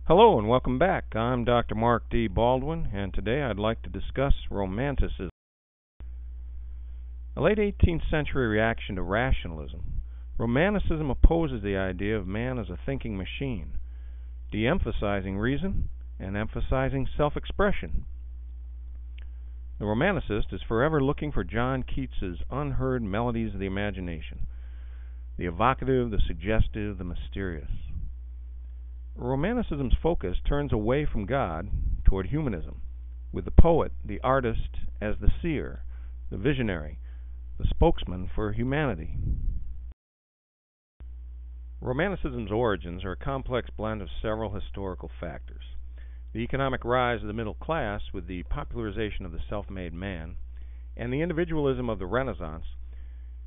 Hello and welcome back. I'm Dr. Marc D. Baldwin, and today I'd like to discuss Romanticism. A late 18th century reaction to rationalism, Romanticism opposes the idea of man as a thinking machine, de-emphasizing reason and emphasizing self-expression. The Romanticist is forever looking for John Keats's unheard melodies of the imagination, the evocative, the suggestive, the mysterious. Romanticism's focus turns away from God toward humanism, with the poet, the artist, as the seer, the visionary, the spokesman for humanity. Romanticism's origins are a complex blend of several historical factors. The economic rise of the middle class with the popularization of the self-made man, and the individualism of the Renaissance,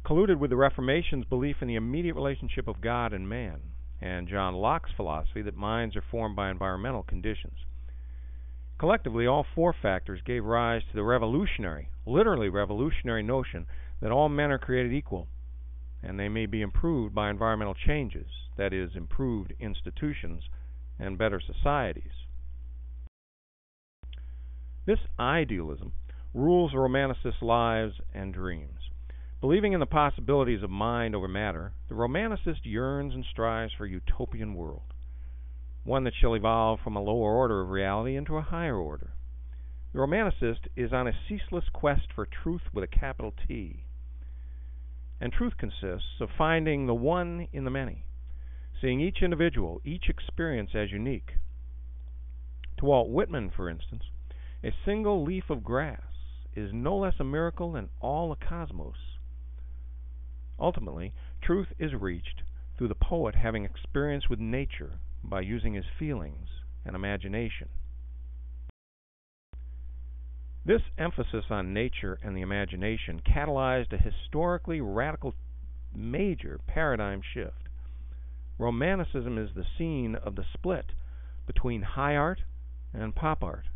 colluded with the Reformation's belief in the immediate relationship of God and man, and John Locke's philosophy that minds are formed by environmental conditions. Collectively, all four factors gave rise to the revolutionary, literally revolutionary notion that all men are created equal, and they may be improved by environmental changes, that is, improved institutions and better societies. This idealism rules the Romanticist's lives and dreams. Believing in the possibilities of mind over matter, the Romanticist yearns and strives for a utopian world, one that shall evolve from a lower order of reality into a higher order. The Romanticist is on a ceaseless quest for truth with a capital T. And truth consists of finding the one in the many, seeing each individual, each experience as unique. To Walt Whitman, for instance, a single leaf of grass is no less a miracle than all the cosmos. Ultimately, truth is reached through the poet having experience with nature by using his feelings and imagination. This emphasis on nature and the imagination catalyzed a historically radical major paradigm shift. Romanticism is the scene of the split between high art and pop art.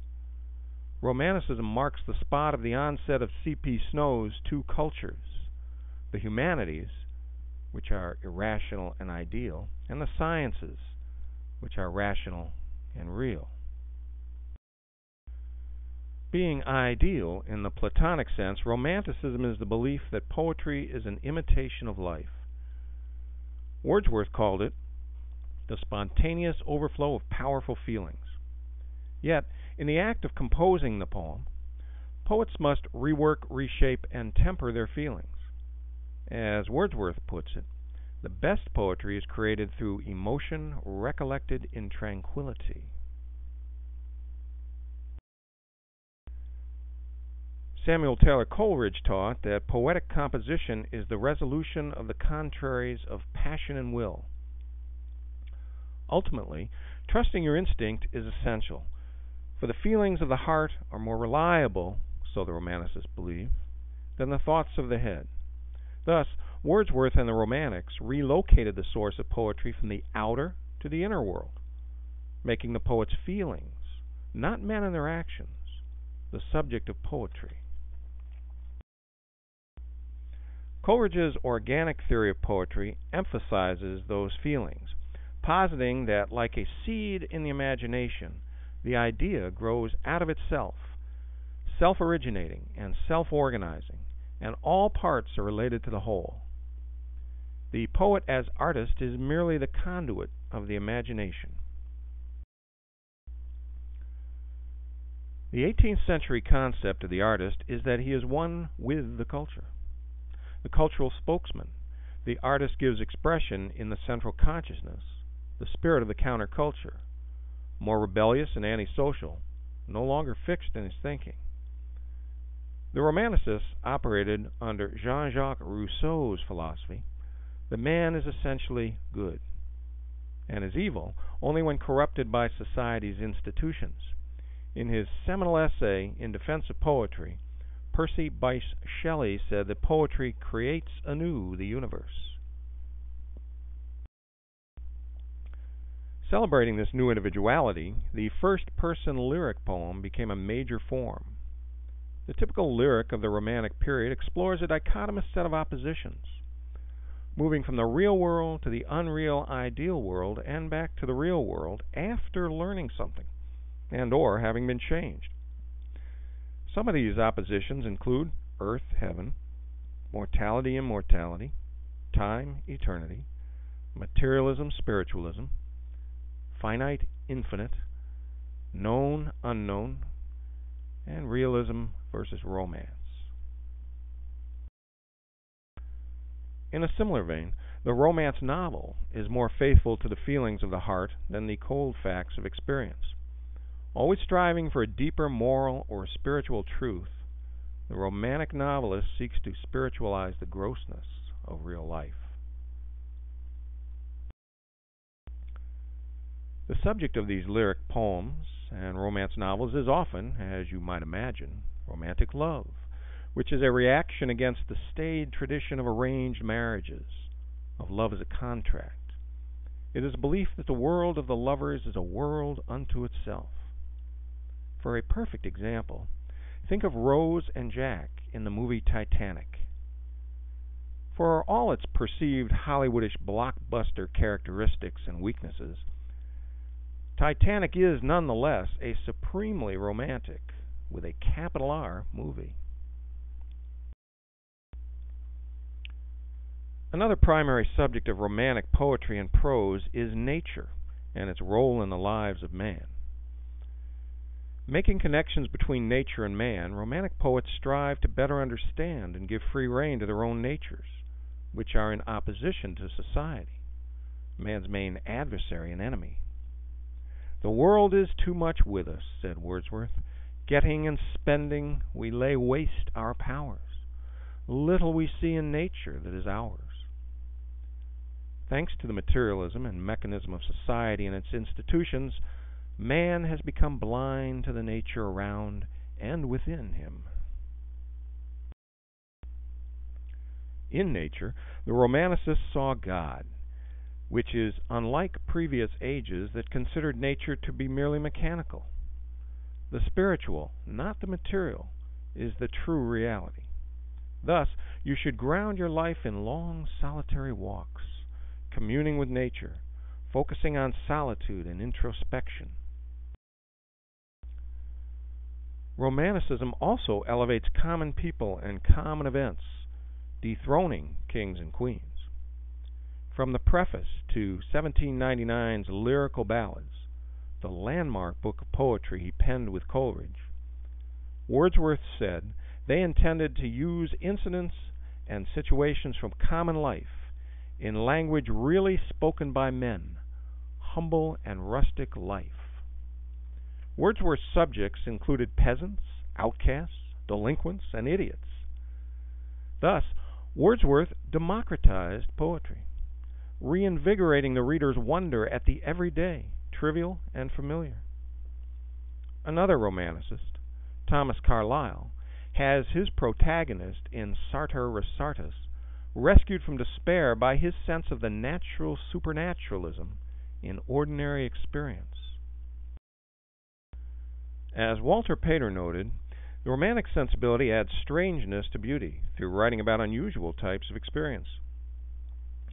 Romanticism marks the spot of the onset of C.P. Snow's two cultures, the humanities, which are irrational and ideal, and the sciences, which are rational and real. Being ideal in the Platonic sense, Romanticism is the belief that poetry is an imitation of life. Wordsworth called it the spontaneous overflow of powerful feelings. Yet, in the act of composing the poem, poets must rework, reshape, and temper their feelings. As Wordsworth puts it, the best poetry is created through emotion recollected in tranquility. Samuel Taylor Coleridge taught that poetic composition is the resolution of the contraries of passion and will. Ultimately, trusting your instinct is essential, for the feelings of the heart are more reliable, so the Romanticists believe, than the thoughts of the head. Thus, Wordsworth and the Romantics relocated the source of poetry from the outer to the inner world, making the poet's feelings, not men and their actions, the subject of poetry. Coleridge's organic theory of poetry emphasizes those feelings, positing that, like a seed in the imagination, the idea grows out of itself, self-originating and self-organizing, and all parts are related to the whole. The poet as artist is merely the conduit of the imagination. The 18th century concept of the artist is that he is one with the culture, the cultural spokesman. The artist gives expression in the central consciousness, the spirit of the counterculture, more rebellious and antisocial, no longer fixed in his thinking. The Romanticists operated under Jean-Jacques Rousseau's philosophy. The man is essentially good, and is evil only when corrupted by society's institutions. In his seminal essay in defense of poetry, Percy Bysshe Shelley said that poetry creates anew the universe. Celebrating this new individuality, the first-person lyric poem became a major form. The typical lyric of the Romantic period explores a dichotomous set of oppositions. moving from the real world to the unreal ideal world and back to the real world after learning something and or having been changed. Some of these oppositions include earth, heaven, mortality, immortality, time, eternity, materialism, spiritualism, finite, infinite, known, unknown, and realism versus romance. In a similar vein, the romance novel is more faithful to the feelings of the heart than the cold facts of experience. Always striving for a deeper moral or spiritual truth, the romantic novelist seeks to spiritualize the grossness of real life. The subject of these lyric poems and romance novels is often, as you might imagine, romantic love, which is a reaction against the staid tradition of arranged marriages, of love as a contract. It is a belief that the world of the lovers is a world unto itself. For a perfect example, think of Rose and Jack in the movie Titanic. For all its perceived Hollywoodish blockbuster characteristics and weaknesses, Titanic is nonetheless a supremely romantic, with a capital R, movie. Another primary subject of romantic poetry and prose is nature and its role in the lives of man. Making connections between nature and man, romantic poets strive to better understand and give free rein to their own natures, which are in opposition to society, man's main adversary and enemy. "The world is too much with us," said Wordsworth. "Getting and spending, we lay waste our powers. Little we see in nature that is ours." Thanks to the materialism and mechanism of society and its institutions, man has become blind to the nature around and within him. In nature, the Romanicists saw God, which is unlike previous ages that considered nature to be merely mechanical. The spiritual, not the material, is the true reality. Thus, you should ground your life in long, solitary walks, communing with nature, focusing on solitude and introspection. Romanticism also elevates common people and common events, dethroning kings and queens. From the preface to 1799's Lyrical Ballads, the landmark book of poetry he penned with Coleridge, Wordsworth said they intended to use incidents and situations from common life in language really spoken by men, humble and rustic life. Wordsworth's subjects included peasants, outcasts, delinquents, and idiots. Thus, Wordsworth democratized poetry, reinvigorating the reader's wonder at the everyday, trivial, and familiar. Another Romanicist, Thomas Carlyle, has his protagonist in Sartor Resartus rescued from despair by his sense of the natural supernaturalism in ordinary experience. As Walter Pater noted, the romantic sensibility adds strangeness to beauty through writing about unusual types of experience.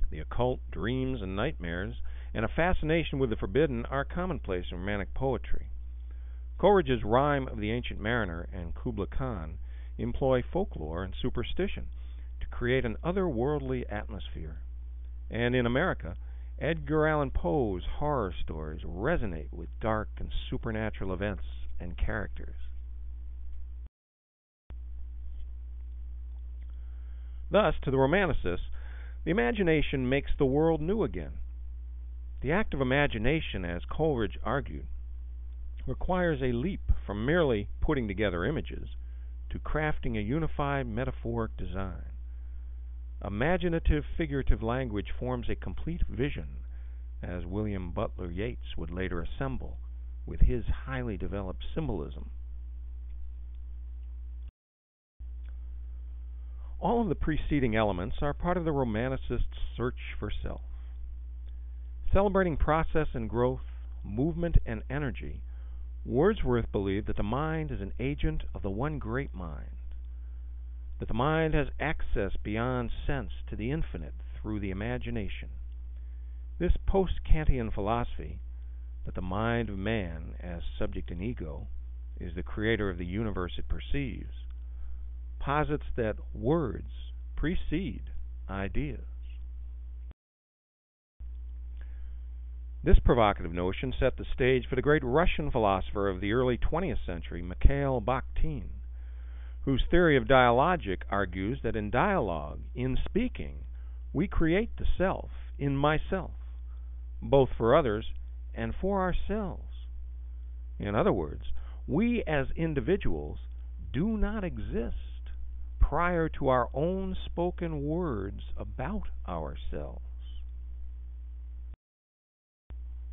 The occult, dreams, and nightmares, and a fascination with the forbidden are commonplace in romantic poetry. Coleridge's Rime of the Ancient Mariner and Kubla Khan employ folklore and superstition to create an otherworldly atmosphere. And in America, Edgar Allan Poe's horror stories resonate with dark and supernatural events and characters. Thus, to the Romanicists, the imagination makes the world new again. The act of imagination, as Coleridge argued, requires a leap from merely putting together images to crafting a unified metaphoric design. Imaginative figurative language forms a complete vision, as William Butler Yeats would later assemble with his highly developed symbolism. All of the preceding elements are part of the Romanicist's search for self. Celebrating process and growth, movement and energy, Wordsworth believed that the mind is an agent of the one great mind, that the mind has access beyond sense to the infinite through the imagination. This post-Kantian philosophy, that the mind of man, as subject and ego, is the creator of the universe it perceives, posits that words precede ideas. This provocative notion set the stage for the great Russian philosopher of the early 20th century, Mikhail Bakhtin, whose theory of dialogic argues that in dialogue, in speaking, we create the self in myself, both for others and for ourselves. In other words, we as individuals do not exist prior to our own spoken words about ourselves.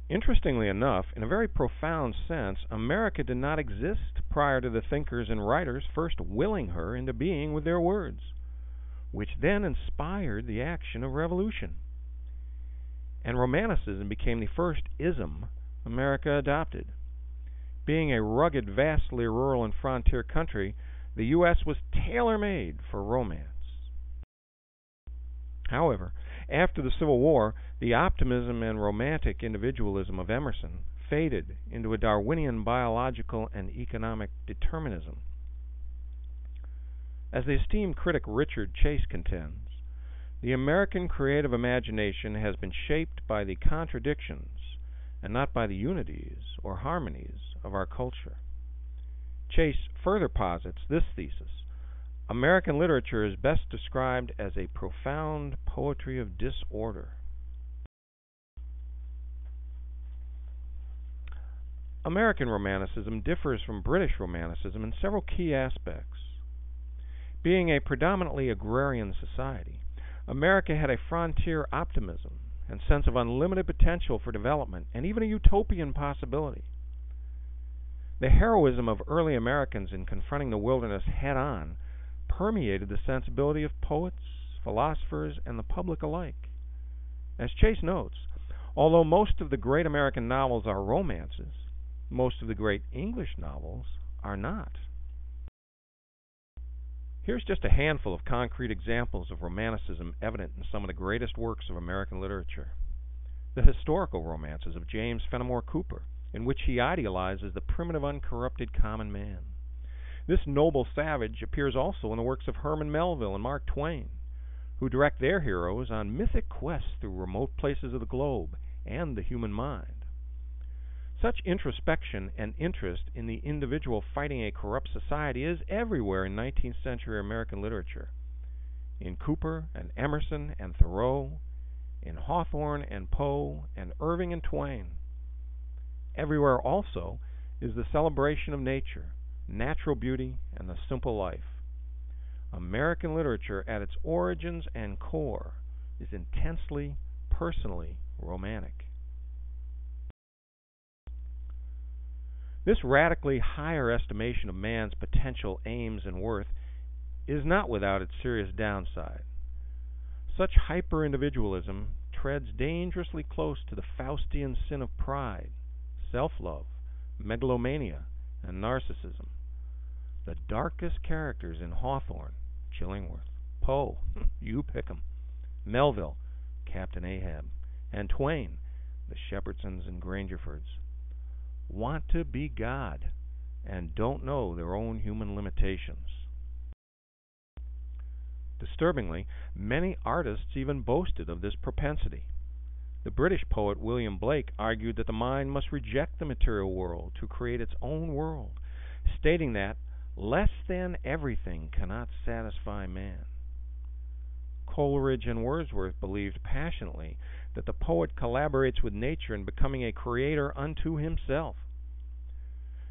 Interestingly enough, in a very profound sense, America did not exist prior to the thinkers and writers first willing her into being with their words, which then inspired the action of revolution. And Romanticism became the first ism America adopted. Being a rugged, vastly rural and frontier country, the U.S. was tailor-made for romance. However, after the Civil War, the optimism and romantic individualism of Emerson faded into a Darwinian biological and economic determinism. As the esteemed critic Richard Chase contends, the American creative imagination has been shaped by the contradictions and not by the unities or harmonies of our culture. Chase further posits this thesis: American literature is best described as a profound poetry of disorder. American Romanticism differs from British Romanticism in several key aspects. Being a predominantly agrarian society, America had a frontier optimism and sense of unlimited potential for development and even a utopian possibility. The heroism of early Americans in confronting the wilderness head-on permeated the sensibility of poets, philosophers, and the public alike. As Chase notes, although most of the great American novels are romances, most of the great English novels are not. Here's just a handful of concrete examples of Romanticism evident in some of the greatest works of American literature. The historical romances of James Fenimore Cooper, in which he idealizes the primitive, uncorrupted common man. This noble savage appears also in the works of Herman Melville and Mark Twain, who direct their heroes on mythic quests through remote places of the globe and the human mind. Such introspection and interest in the individual fighting a corrupt society is everywhere in 19th century American literature. In Cooper and Emerson and Thoreau, in Hawthorne and Poe and Irving and Twain. Everywhere also is the celebration of nature, natural beauty, and the simple life. American literature at its origins and core is intensely, personally romantic. This radically higher estimation of man's potential, aims, and worth is not without its serious downside. Such hyper-individualism treads dangerously close to the Faustian sin of pride, self-love, megalomania, and narcissism. The darkest characters in Hawthorne, Chillingworth, Poe, you pick 'em, Melville, Captain Ahab, and Twain, the Shepherdsons and Grangerfords, want to be God and don't know their own human limitations. Disturbingly, many artists even boasted of this propensity. The British poet William Blake argued that the mind must reject the material world to create its own world, stating that less than everything cannot satisfy man. Coleridge and Wordsworth believed passionately that the poet collaborates with nature in becoming a creator unto himself.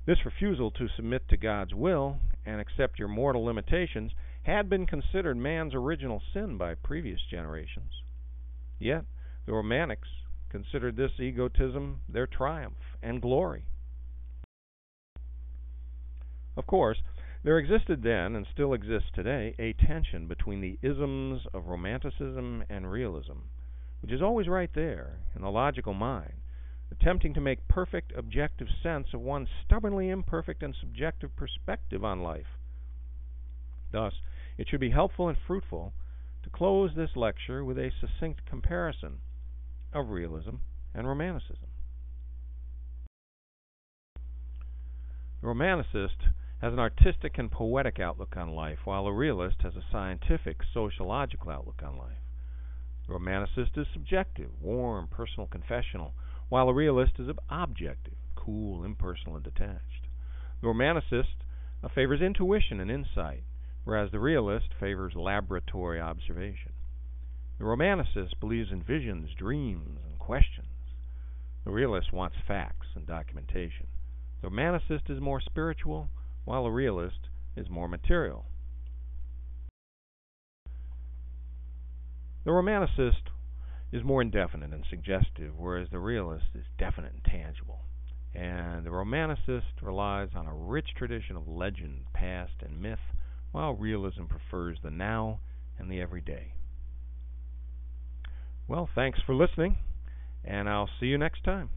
This refusal to submit to God's will and accept your mortal limitations had been considered man's original sin by previous generations. Yet, the Romantics considered this egotism their triumph and glory. Of course, there existed then, and still exists today, a tension between the isms of Romanticism and Realism, which is always right there in the logical mind, attempting to make perfect objective sense of one's stubbornly imperfect and subjective perspective on life. Thus, it should be helpful and fruitful to close this lecture with a succinct comparison of realism and Romanticism. The Romanticist has an artistic and poetic outlook on life, while a realist has a scientific, sociological outlook on life. The Romanticist is subjective, warm, personal, confessional, while a realist is objective, cool, impersonal, and detached. The Romanticist favors intuition and insight, whereas the realist favors laboratory observation. The Romanticist believes in visions, dreams, and questions. The realist wants facts and documentation. The Romanticist is more spiritual, while the realist is more material. The Romanticist is more indefinite and suggestive, whereas the realist is definite and tangible. And the Romanticist relies on a rich tradition of legend, past, and myth, while realism prefers the now and the everyday. Well, thanks for listening, and I'll see you next time.